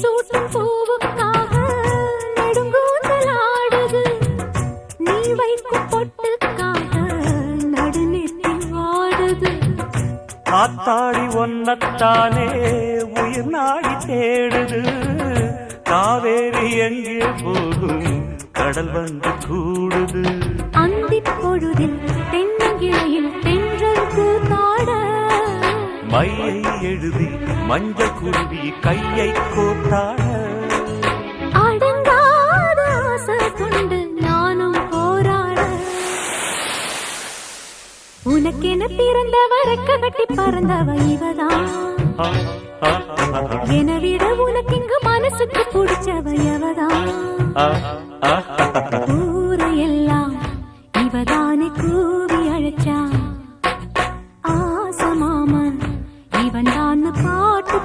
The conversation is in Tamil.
சூட்டும் பூவுக்காக நெடுங்கூந்தலாடுது, நீ வைக்கும் பொட்டுக்காக நடுநெத்தில் வாடுது. ஆத்தாடி ஒன்னத்தானே உயிர் நாடி தேடுது, காவேரி எங்கே போகும் கடல் வந்து கூடுது. அந்திப் பொழுதில் தென்னங்கிளையில் தென்றல் கூத்தாட, மையை எழுதி மஞ்சள் குருவி கையை கோத்தாட. அடங்காத ஆசை கொண்டு நானும் போராட, உனக்கென பிறந்தவ ரெக்க கட்டி பறந்தவ இவதான், என விட உனக்கு இங்கு மனசுக்கு பிடிச்சவ எவதான். ஊரையெல்லாம் இவதானே கூ